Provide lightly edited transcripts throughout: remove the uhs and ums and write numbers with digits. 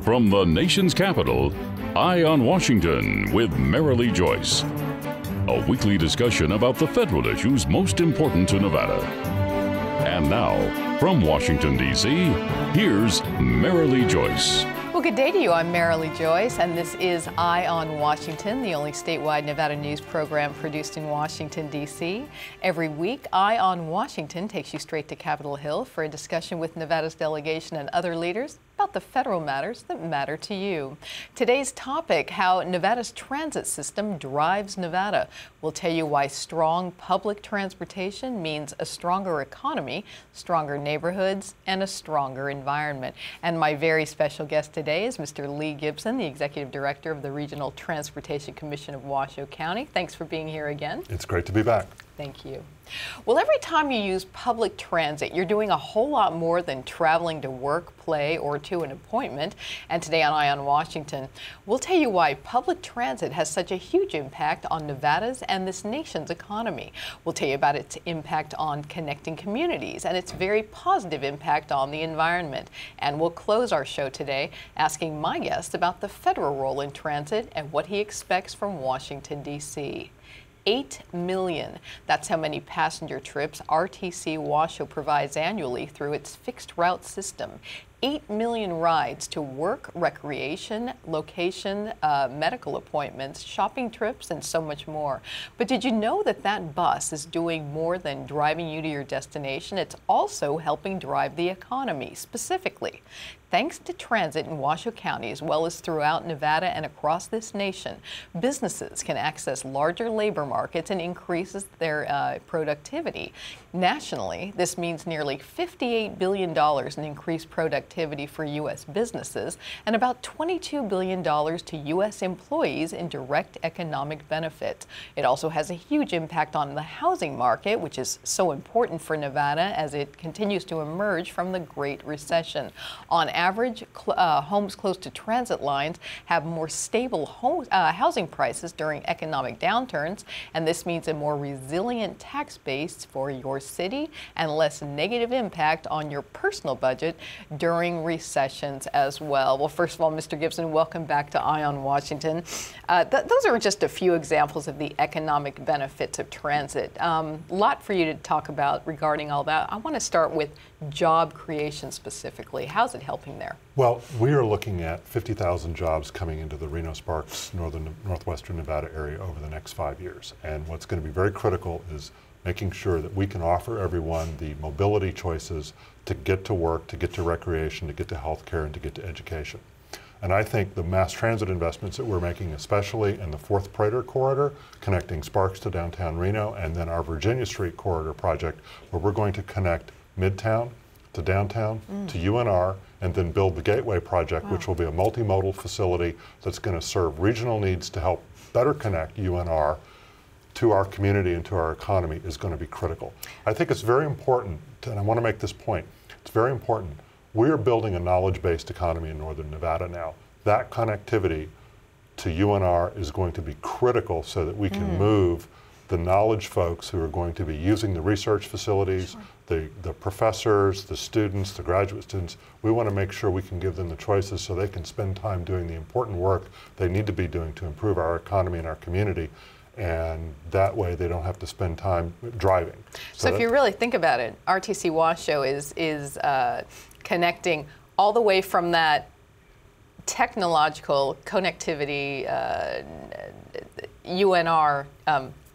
From the nation's capital, Eye on Washington with Marilee Joyce. A weekly discussion about the federal issues most important to Nevada. And now, from Washington, D.C., here's Marilee Joyce. Well, good day to you. I'm Marilee Joyce, and this is Eye on Washington, the only statewide Nevada news program produced in Washington, D.C. Every week, Eye on Washington takes you straight to Capitol Hill for a discussion with Nevada's delegation and other leaders about the federal matters that matter to you. Today's topic, how Nevada's transit system drives Nevada. We'll tell you why strong public transportation means a stronger economy, stronger neighborhoods, and a stronger environment. And my very special guest today is Mr. Lee Gibson, the Executive Director of the Regional Transportation Commission of Washoe County. Thanks for being here again. It's great to be back. Thank you. Well, every time you use public transit, you're doing a whole lot more than traveling to work, play, or to an appointment. And today on Eye on Washington, we'll tell you why public transit has such a huge impact on Nevada's and this nation's economy. We'll tell you about its impact on connecting communities and its very positive impact on the environment. And we'll close our show today asking my guest about the federal role in transit and what he expects from Washington, D.C. 8 million. That's how many passenger trips RTC Washoe provides annually through its fixed route system. 8 million rides to work, recreation, location, medical appointments, shopping trips, and so much more. But did you know that that bus is doing more than driving you to your destination? It's also helping drive the economy, specifically. Thanks to transit in Washoe County, as well as throughout Nevada and across this nation, businesses can access larger labor markets and increases their productivity. Nationally, this means nearly $58 billion in increased productivity for U.S. businesses and about $22 billion to U.S. employees in direct economic benefits. It also has a huge impact on the housing market, which is so important for Nevada as it continues to emerge from the Great Recession. On average, homes close to transit lines have more stable housing prices during economic downturns, and this means a more resilient tax base for your city and less negative impact on your personal budget during recessions as well. Well, first of all, Mr. Gibson, welcome back to Eye on Washington. Those are just a few examples of the economic benefits of transit. A lot for you to talk about regarding all that. I want to start with job creation specifically. How's it helping there? Well, we are looking at 50,000 jobs coming into the Reno-Sparks, northwestern Nevada area over the next 5 years. And what's going to be very critical is making sure that we can offer everyone the mobility choices to get to work, to get to recreation, to get to healthcare, and to get to education. And I think the mass transit investments that we're making, especially in the 4th Prater corridor, connecting Sparks to downtown Reno, and then our Virginia Street corridor project, where we're going to connect Midtown to downtown to UNR, and then build the Gateway project, which will be a multimodal facility that's going to serve regional needs to help better connect UNR to our community and to our economy, is going to be critical. I think it's very important, and I want to make this point, it's very important. We are building a knowledge-based economy in northern Nevada now. That connectivity to UNR is going to be critical so that we can move the knowledge folks who are going to be using the research facilities, the professors, the students, the graduate students. We want to make sure we can give them the choices so they can spend time doing the important work they need to be doing to improve our economy and our community. And that way they don't have to spend time driving. So if you really think about it, RTC Washoe is connecting all the way from that technological connectivity, UNR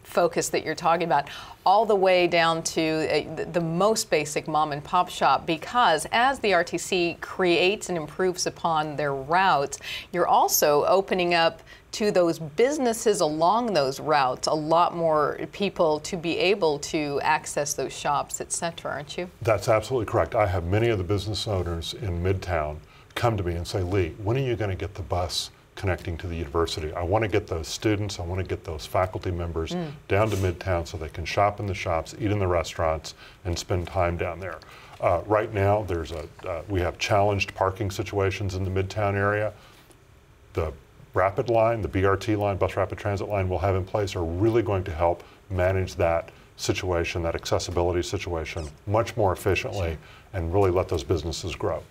focus that you're talking about, all the way down to the most basic mom and pop shop, because as the RTC creates and improves upon their routes, you're also opening up to those businesses along those routes a lot more people to be able to access those shops, et cetera, aren't you? That's absolutely correct. I have many of the business owners in Midtown come to me and say, Lee, when are you going to get the bus connecting to the university? I want to get those students, I want to get those faculty members down to Midtown so they can shop in the shops, eat in the restaurants, and spend time down there. Right now, we have challenged parking situations in the Midtown area. The rapid line, the BRT line, bus rapid transit line we'll have in place are really going to help manage that situation, that accessibility situation, much more efficiently, and really let those businesses grow.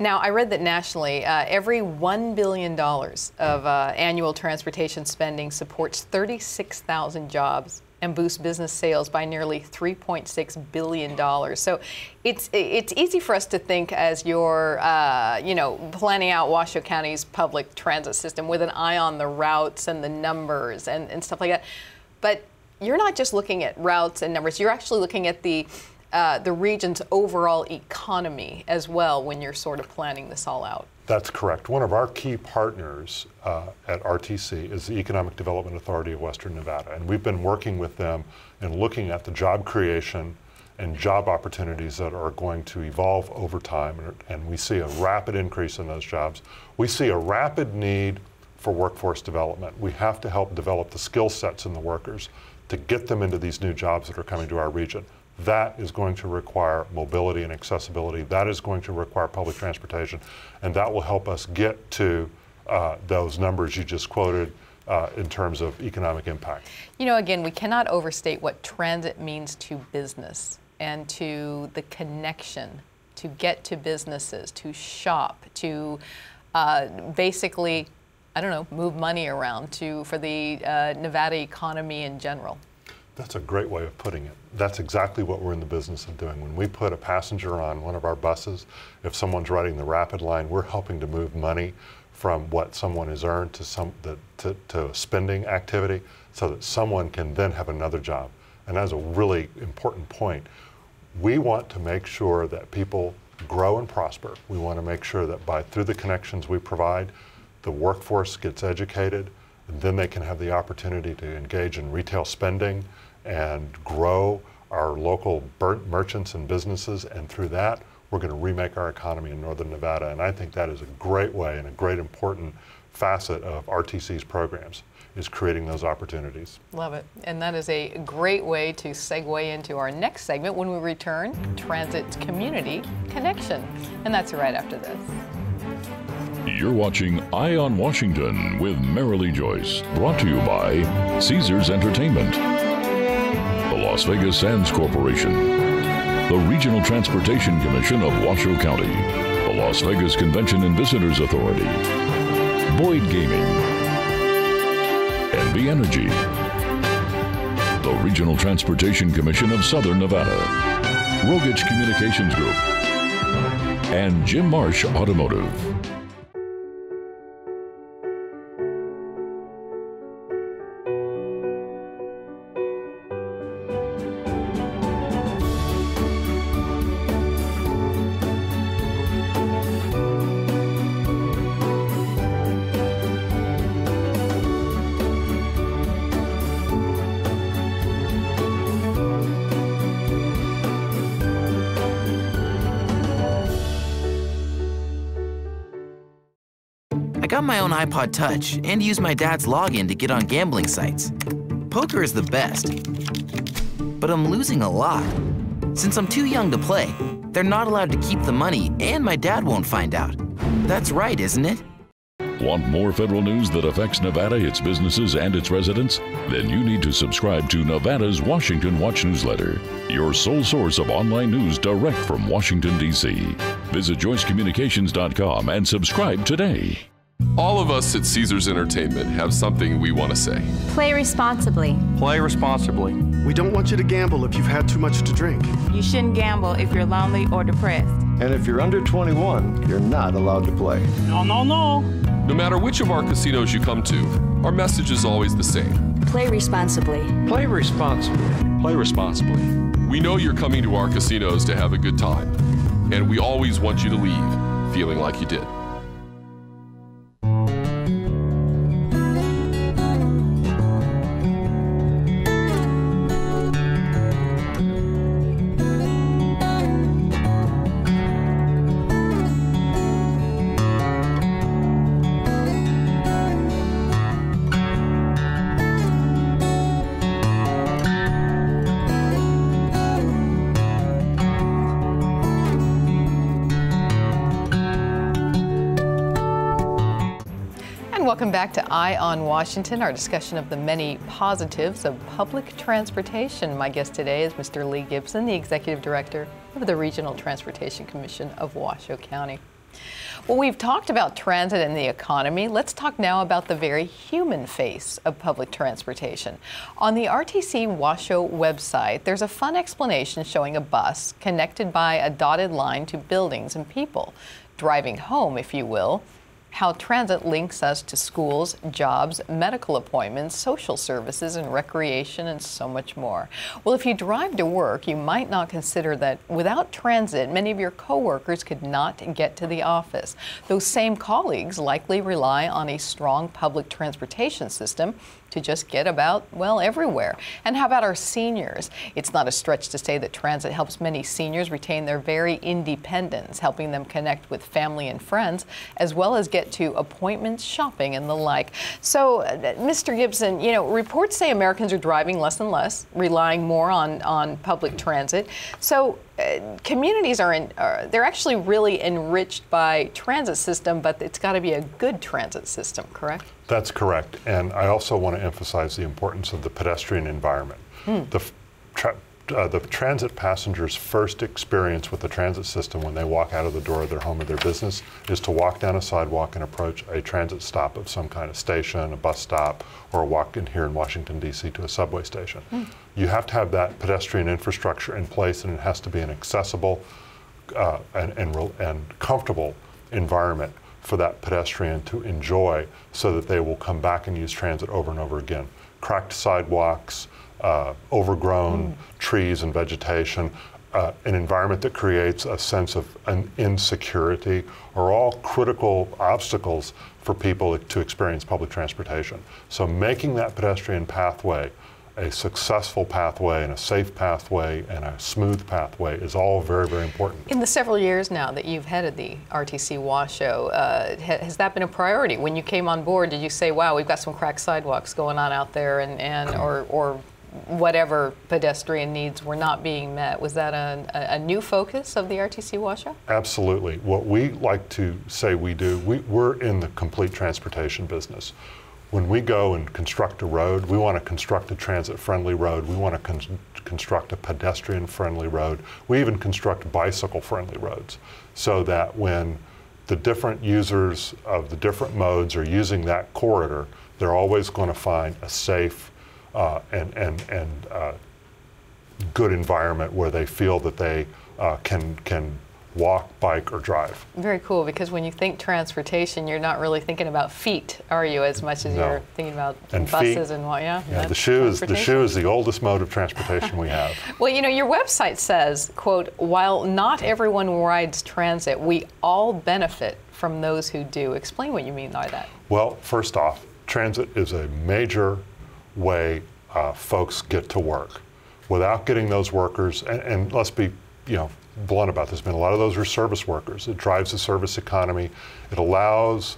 Now, I read that nationally, every $1 billion of annual transportation spending supports 36,000 jobs and boosts business sales by nearly $3.6 billion. So it's easy for us to think as you're planning out Washoe County's public transit system with an eye on the routes and the numbers and stuff like that. But you're not just looking at routes and numbers, you're actually looking at the region's overall economy as well when you're sort of planning this all out. That's correct. One of our key partners at RTC is the Economic Development Authority of Western Nevada, and we've been working with them and looking at the job creation and job opportunities that are going to evolve over time, and we see a rapid increase in those jobs. We see a rapid need for workforce development. We have to help develop the skill sets in the workers to get them into these new jobs that are coming to our region. That is going to require mobility and accessibility. That is going to require public transportation, and that will help us get to those numbers you just quoted in terms of economic impact. You know, again, we cannot overstate what transit means to business and to the connection to get to businesses, to shop, to basically, I don't know, move money around for the Nevada economy in general. That's a great way of putting it. That's exactly what we're in the business of doing. When we put a passenger on one of our buses, if someone's riding the rapid line, we're helping to move money from what someone has earned to a spending activity so that someone can then have another job. And that's a really important point. We want to make sure that people grow and prosper. We want to make sure that through the connections we provide, the workforce gets educated, and then they can have the opportunity to engage in retail spending and grow our local merchants and businesses, and through that, we're going to remake our economy in Northern Nevada. And I think that is a great way and a great important facet of RTC's programs, is creating those opportunities. Love it. And that is a great way to segue into our next segment when we return, Transit Community Connection. And that's right after this. You're watching Eye on Washington with Marilee Joyce, brought to you by Caesars Entertainment, the Las Vegas Sands Corporation, the Regional Transportation Commission of Washoe County, the Las Vegas Convention and Visitors Authority, Boyd Gaming, NV Energy, the Regional Transportation Commission of Southern Nevada, Rogich Communications Group, and Jim Marsh Automotive. I got my own iPod Touch and use my dad's login to get on gambling sites. Poker is the best, but I'm losing a lot. Since I'm too young to play, they're not allowed to keep the money and my dad won't find out. That's right, isn't it? Want more federal news that affects Nevada, its businesses, and its residents? Then you need to subscribe to Nevada's Washington Watch newsletter, your sole source of online news direct from Washington, D.C. Visit joycecommunications.com and subscribe today. All of us at Caesars Entertainment have something we want to say. Play responsibly. Play responsibly. We don't want you to gamble if you've had too much to drink. You shouldn't gamble if you're lonely or depressed. And if you're under 21, you're not allowed to play. No, no, no. No matter which of our casinos you come to, our message is always the same. Play responsibly. Play responsibly. Play responsibly. We know you're coming to our casinos to have a good time, and we always want you to leave feeling like you did. Welcome back to Eye on Washington, our discussion of the many positives of public transportation. My guest today is Mr. Lee Gibson, the Executive Director of the Regional Transportation Commission of Washoe County. Well, we've talked about transit and the economy. Let's talk now about the very human face of public transportation. On the RTC Washoe website, there's a fun explanation showing a bus connected by a dotted line to buildings and people. Driving home, if you will, how transit links us to schools, jobs, medical appointments, social services, and recreation, and so much more. Well, if you drive to work, you might not consider that without transit, many of your coworkers could not get to the office. Those same colleagues likely rely on a strong public transportation system to just get about, well, everywhere. And how about our seniors? It's not a stretch to say that transit helps many seniors retain their very independence, helping them connect with family and friends, as well as get to appointments, shopping, and the like. So, Mr. Gibson, you know, reports say Americans are driving less and less, relying more on public transit. So, communities they're actually really enriched by transit system, but it's got to be a good transit system, correct? That's correct. And I also want to emphasize the importance of the pedestrian environment. The transit passengers' first experience with the transit system when they walk out of the door of their home or their business is to walk down a sidewalk and approach a transit stop of some kind of station, a bus stop, or a walk in here in Washington, D.C. to a subway station. You have to have that pedestrian infrastructure in place, and it has to be an accessible and comfortable environment for that pedestrian to enjoy so that they will come back and use transit over and over again. Cracked sidewalks, overgrown trees and vegetation, an environment that creates a sense of an insecurity are all critical obstacles for people to experience public transportation. So making that pedestrian pathway a successful pathway and a safe pathway and a smooth pathway is all very, very important. In the several years now that you've headed the RTC Washoe, has that been a priority? When you came on board, did you say, wow, we've got some cracked sidewalks going on out there or whatever pedestrian needs were not being met? Was that a new focus of the RTC Washoe? Absolutely. What we like to say we do, we're in the complete transportation business. When we go and construct a road, we want to construct a transit-friendly road. We want to construct a pedestrian-friendly road. We even construct bicycle-friendly roads so that when the different users of the different modes are using that corridor, they're always going to find a safe and good environment where they feel that they can walk, bike, or drive. Very cool, because when you think transportation, you're not really thinking about feet, are you, as much as you're thinking about buses and what, yeah? The shoe is the oldest mode of transportation we have. Well, you know, your website says, quote, while not everyone rides transit, we all benefit from those who do. Explain what you mean by that. Well, first off, transit is a major way folks get to work. Without getting those workers, and let's be, blunt about this, a lot of those are service workers. It drives the service economy. It allows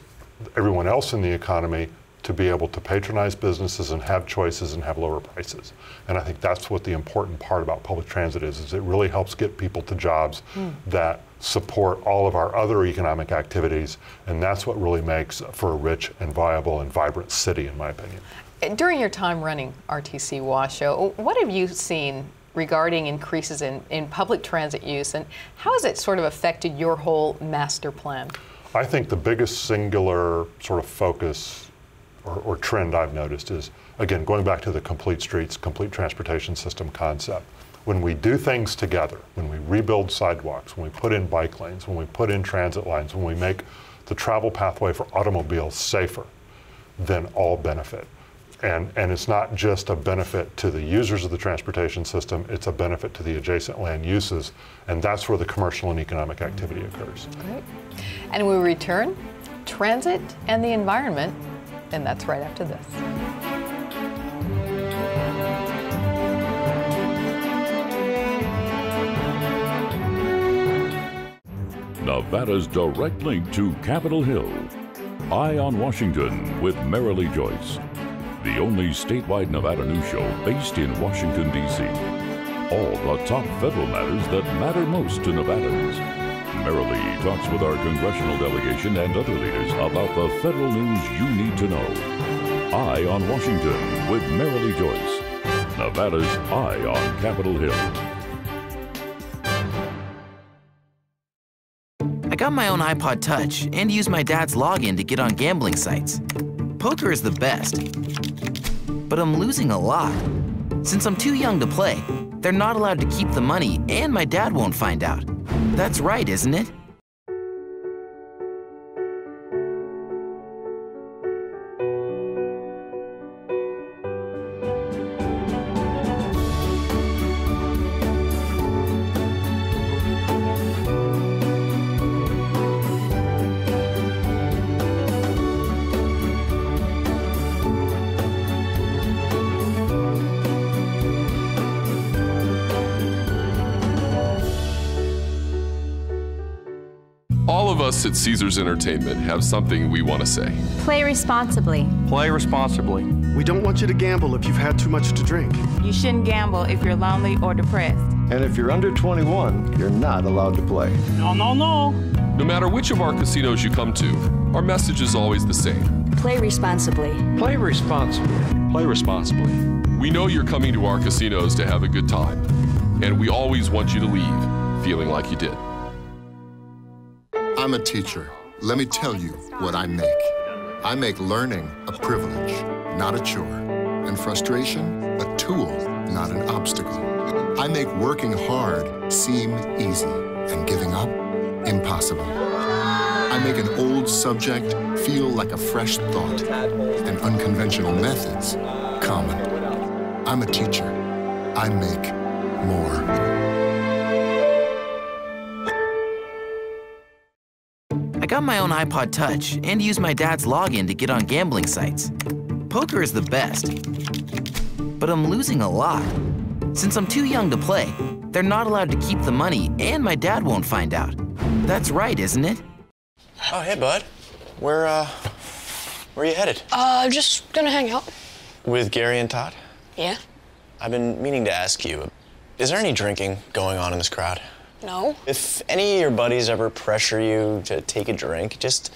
everyone else in the economy to be able to patronize businesses and have choices and have lower prices. And I think that's what the important part about public transit is it really helps get people to jobs that support all of our other economic activities, and that's what really makes for a rich and viable and vibrant city, in my opinion. During your time running RTC Washoe, what have you seen regarding increases in public transit use, and how has it sort of affected your whole master plan? I think the biggest singular sort of focus or trend I've noticed is, again, going back to the complete streets, complete transportation system concept. When we do things together, when we rebuild sidewalks, when we put in bike lanes, when we put in transit lines, when we make the travel pathway for automobiles safer, then all benefit. And it's not just a benefit to the users of the transportation system, it's a benefit to the adjacent land uses, and that's where the commercial and economic activity occurs. Great. And we return, transit and the environment, and that's right after this. Nevada's direct link to Capitol Hill. Eye on Washington with Marilee Joyce. The only statewide Nevada news show based in Washington, D.C. All the top federal matters that matter most to Nevadans. Marilee talks with our congressional delegation and other leaders about the federal news you need to know. Eye on Washington with Marilee Joyce. Nevada's Eye on Capitol Hill. got my own iPod Touch and use my dad's login to get on gambling sites. Poker is the best, but I'm losing a lot. Since I'm too young to play, they're not allowed to keep the money and my dad won't find out. That's right, isn't it? All of us at Caesars Entertainment have something we want to say. Play responsibly. Play responsibly. We don't want you to gamble if you've had too much to drink. You shouldn't gamble if you're lonely or depressed. And if you're under 21, you're not allowed to play. No, no, no. No matter which of our casinos you come to, our message is always the same. Play responsibly. Play responsibly. Play responsibly. We know you're coming to our casinos to have a good time, and we always want you to leave feeling like you did. I'm a teacher. Let me tell you what I make. I make learning a privilege, not a chore, and frustration a tool, not an obstacle. I make working hard seem easy and giving up impossible. I make an old subject feel like a fresh thought and unconventional methods common. I'm a teacher. I make more. I got my own iPod Touch and use my dad's login to get on gambling sites. Poker is the best, but I'm losing a lot. Since I'm too young to play, they're not allowed to keep the money and my dad won't find out. That's right, isn't it? Oh, hey, bud. Where are you headed? Just gonna hang out. With Gary and Todd? Yeah. I've been meaning to ask you, is there any drinking going on in this crowd? No. If any of your buddies ever pressure you to take a drink, just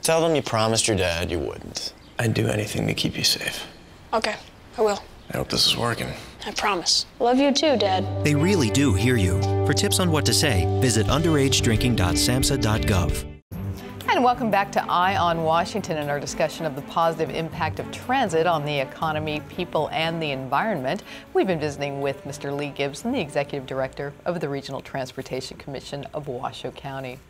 tell them you promised your dad you wouldn't. I'd do anything to keep you safe. Okay, I will. I hope this is working. I promise. Love you too, Dad. They really do hear you. For tips on what to say, visit underagedrinking.samhsa.gov. And welcome back to Eye on Washington and our discussion of the positive impact of transit on the economy, people, and the environment. We've been visiting with Mr. Lee Gibson, the Executive Director of the Regional Transportation Commission of Washoe County.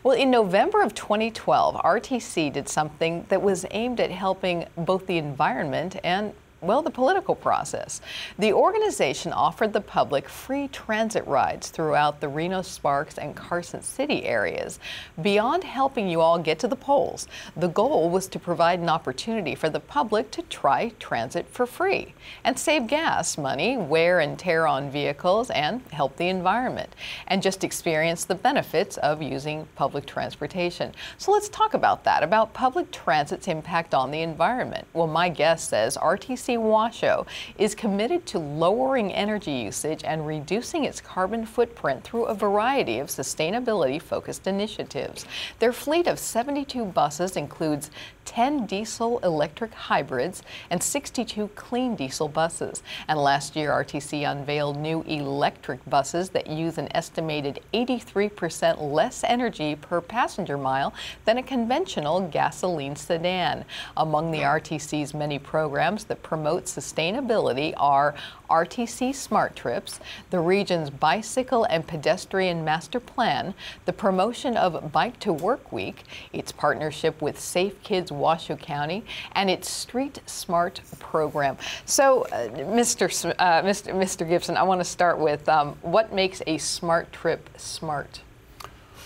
Well, in November of 2012, RTC did something that was aimed at helping both the environment and the political process. The organization offered the public free transit rides throughout the Reno, Sparks, and Carson City areas. Beyond helping you all get to the polls, the goal was to provide an opportunity for the public to try transit for free and save gas money, wear and tear on vehicles, and help the environment, and just experience the benefits of using public transportation. So let's talk about that, about public transit's impact on the environment. Well, my guest says RTC Washoe is committed to lowering energy usage and reducing its carbon footprint through a variety of sustainability-focused initiatives. Their fleet of 72 buses includes 10 diesel-electric hybrids and 62 clean diesel buses. And last year, RTC unveiled new electric buses that use an estimated 83% less energy per passenger mile than a conventional gasoline sedan. Among the RTC's many programs that promote sustainability are RTC Smart Trips, the region's bicycle and pedestrian master plan, the promotion of Bike to Work Week, its partnership with Safe Kids Washoe County, and its Street Smart program. So, Mr. Gibson, I want to start with what makes a smart trip smart?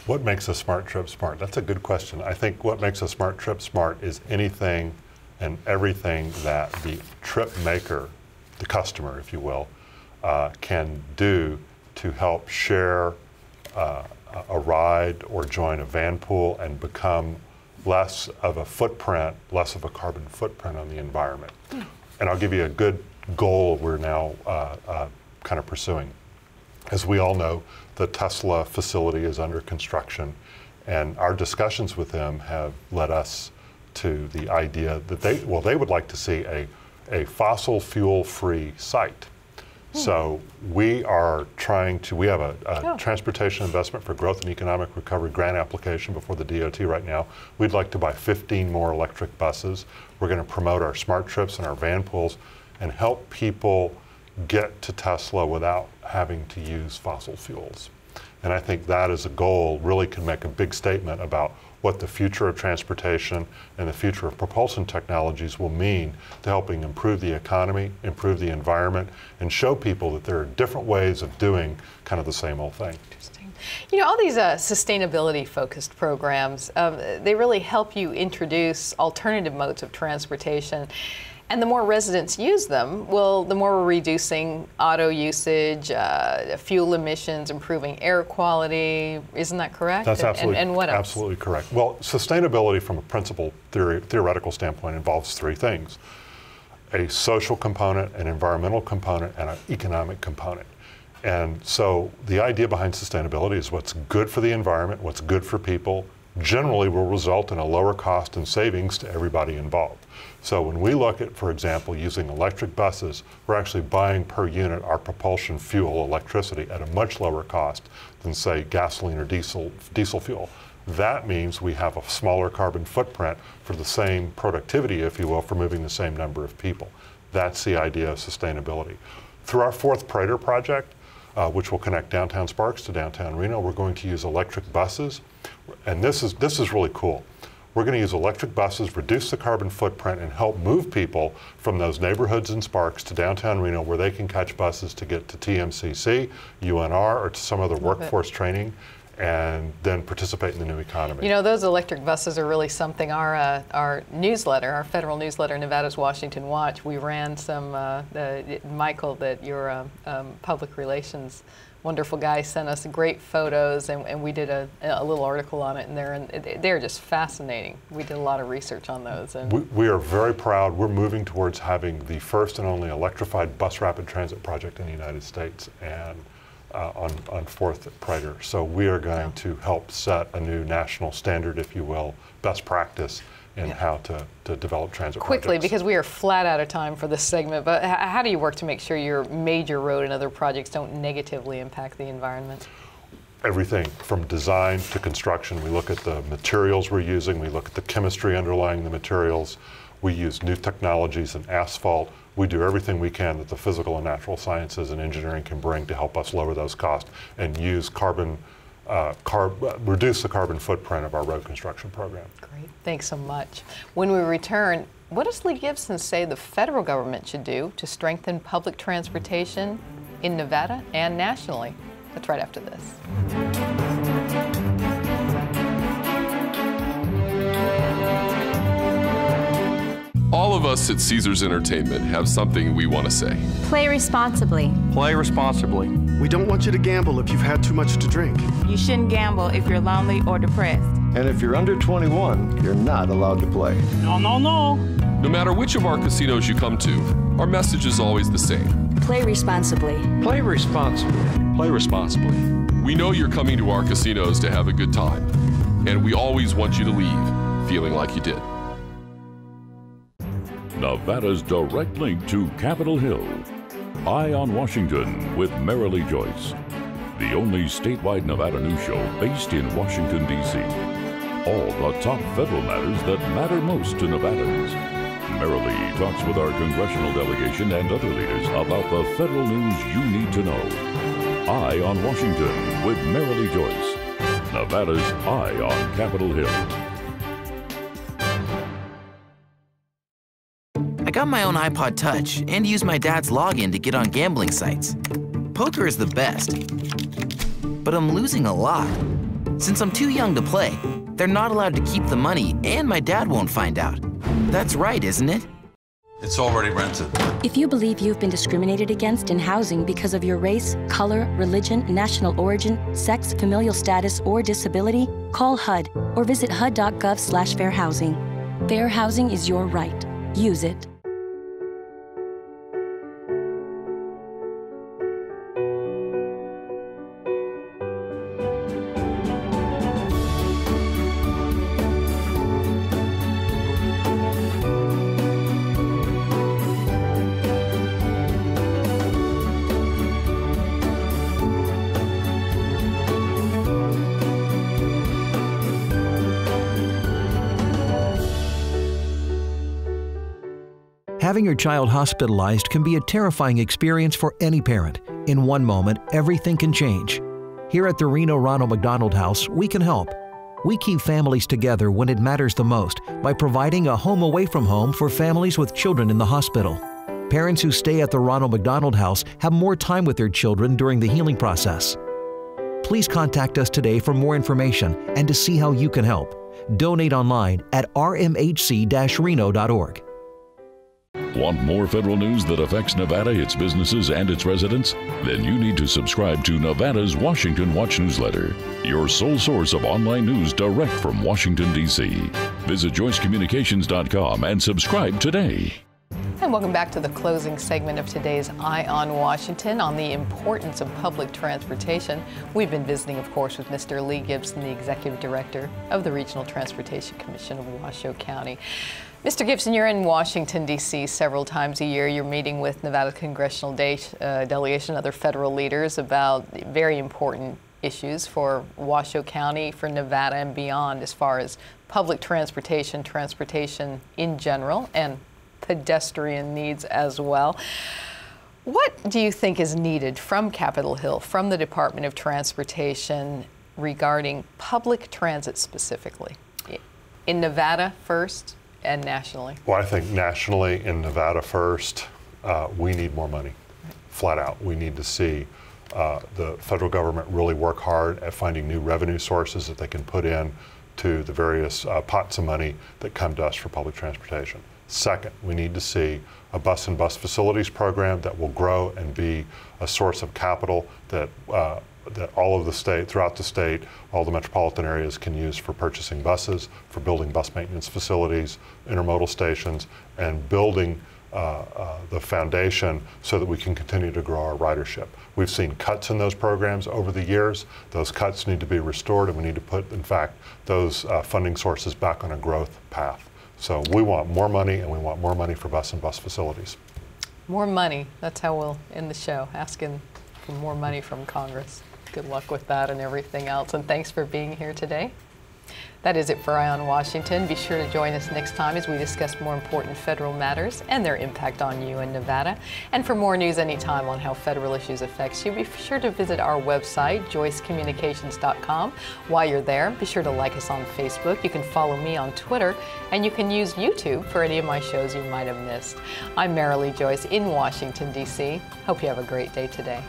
What makes a smart trip smart? That's a good question. I think what makes a smart trip smart is anything and everything that the trip maker, the customer, if you will, can do to help share a ride or join a van pool and become less of a footprint, less of a carbon footprint on the environment. And I'll give you a good goal we're now kind of pursuing. As we all know, the Tesla facility is under construction, and our discussions with them have led us to the idea that they would like to see a fossil fuel-free site. So we are trying to, we have a Transportation Investment for Growth and Economic Recovery grant application before the DOT right now. We'd like to buy 15 more electric buses. We're going to promote our smart trips and our van pools and help people get to Tesla without having to use fossil fuels. And I think that as a goal really can make a big statement about what the future of transportation and the future of propulsion technologies will mean to helping improve the economy, improve the environment, and show people that there are different ways of doing kind of the same old thing. Interesting. You know, all these sustainability-focused programs, they really help you introduce alternative modes of transportation. And the more residents use them, well, the more we're reducing auto usage, fuel emissions, improving air quality. Isn't that correct? That's absolutely, and what else? Absolutely correct. Well, sustainability from a principle theoretical standpoint involves three things: a social component, an environmental component, and an economic component. And so the idea behind sustainability is what's good for the environment, what's good for people, generally will result in a lower cost and savings to everybody involved. So when we look at, for example, using electric buses, we're actually buying per unit our propulsion fuel, electricity, at a much lower cost than, say, gasoline or diesel fuel. That means we have a smaller carbon footprint for the same productivity, if you will, for moving the same number of people. That's the idea of sustainability. Through our fourth Prater project, which will connect downtown Sparks to downtown Reno, we're going to use electric buses. And this is really cool. We're going to use electric buses, reduce the carbon footprint, and help move people from those neighborhoods in Sparks to downtown Reno where they can catch buses to get to TMCC, UNR, or to some other workforce training, and then participate in the new economy. You know, those electric buses are really something. Our newsletter, our federal newsletter, Nevada's Washington Watch, we ran some, Michael, that your public relations wonderful guy sent us great photos, and we did a little article on it, and they're just fascinating. We did a lot of research on those. And we are very proud. We're moving towards having the first and only electrified bus rapid transit project in the United States, and on 4th Prater. So we are going to help set a new national standard, if you will, best practice in how to develop transit quickly, projects. Because we are flat out of time for this segment, but how do you work to make sure your major road and other projects don't negatively impact the environment? Everything from design to construction. We look at the materials we're using, we look at the chemistry underlying the materials, we use new technologies in asphalt. We do everything we can that the physical and natural sciences and engineering can bring to help us lower those costs and use reduce the carbon footprint of our road construction program. Great, thanks so much. When we return, what does Lee Gibson say the federal government should do to strengthen public transportation in Nevada and nationally? That's right after this. All of us at Caesars Entertainment have something we want to say. Play responsibly. Play responsibly. We don't want you to gamble if you've had too much to drink. You shouldn't gamble if you're lonely or depressed. And if you're under 21, you're not allowed to play. No, no, no. No matter which of our casinos you come to, our message is always the same. Play responsibly. Play responsibly. Play responsibly. We know you're coming to our casinos to have a good time, and we always want you to leave feeling like you did. Nevada's direct link to Capitol Hill. Eye on Washington with Marilee Joyce. The only statewide Nevada news show based in Washington, D.C. All the top federal matters that matter most to Nevadans. Marilee talks with our congressional delegation and other leaders about the federal news you need to know. Eye on Washington with Marilee Joyce. Nevada's Eye on Capitol Hill. I got my own iPod Touch and use my dad's login to get on gambling sites. Poker is the best, but I'm losing a lot. Since I'm too young to play, they're not allowed to keep the money and my dad won't find out. That's right, isn't it? It's already rented. If you believe you've been discriminated against in housing because of your race, color, religion, national origin, sex, familial status, or disability, call HUD or visit hud.gov/fairhousing. Fair housing is your right. Use it. Having your child hospitalized can be a terrifying experience for any parent. In one moment, everything can change. Here at the Reno Ronald McDonald House, we can help. We keep families together when it matters the most by providing a home away from home for families with children in the hospital. Parents who stay at the Ronald McDonald House have more time with their children during the healing process. Please contact us today for more information and to see how you can help. Donate online at rmhc-reno.org. Want more federal news that affects Nevada, its businesses, and its residents? Then you need to subscribe to Nevada's Washington Watch newsletter, your sole source of online news direct from Washington, D.C. Visit joycecommunications.com and subscribe today. And welcome back to the closing segment of today's Eye on Washington on the importance of public transportation. We've been visiting, of course, with Mr. Lee Gibson, the Executive Director of the Regional Transportation Commission of Washoe County. Mr. Gibson, you're in Washington, D.C. several times a year. You're meeting with Nevada Congressional Delegation and other federal leaders about very important issues for Washoe County, for Nevada and beyond, as far as public transportation, transportation in general, and pedestrian needs as well. What do you think is needed from Capitol Hill, from the Department of Transportation, regarding public transit specifically? In Nevada first and nationally? Well, I think nationally, in Nevada first, we need more money, flat out. We need to see the federal government really work hard at finding new revenue sources that they can put in to the various pots of money that come to us for public transportation. Second, we need to see a bus and bus facilities program that will grow and be a source of capital that that all of the state, throughout the state, all the metropolitan areas can use for purchasing buses, for building bus maintenance facilities, intermodal stations, and building the foundation so that we can continue to grow our ridership. We've seen cuts in those programs over the years. Those cuts need to be restored, and we need to put, in fact, those funding sources back on a growth path. So we want more money, and we want more money for bus and bus facilities. More money. That's how we'll end the show, asking for more money from Congress. Good luck with that and everything else. And thanks for being here today. That is it for Eye on Washington. Be sure to join us next time as we discuss more important federal matters and their impact on you in Nevada. And for more news anytime on how federal issues affects you, be sure to visit our website, joycecommunications.com. While you're there, be sure to like us on Facebook. You can follow me on Twitter, and you can use YouTube for any of my shows you might have missed. I'm Marilee Joyce in Washington, D.C. Hope you have a great day today.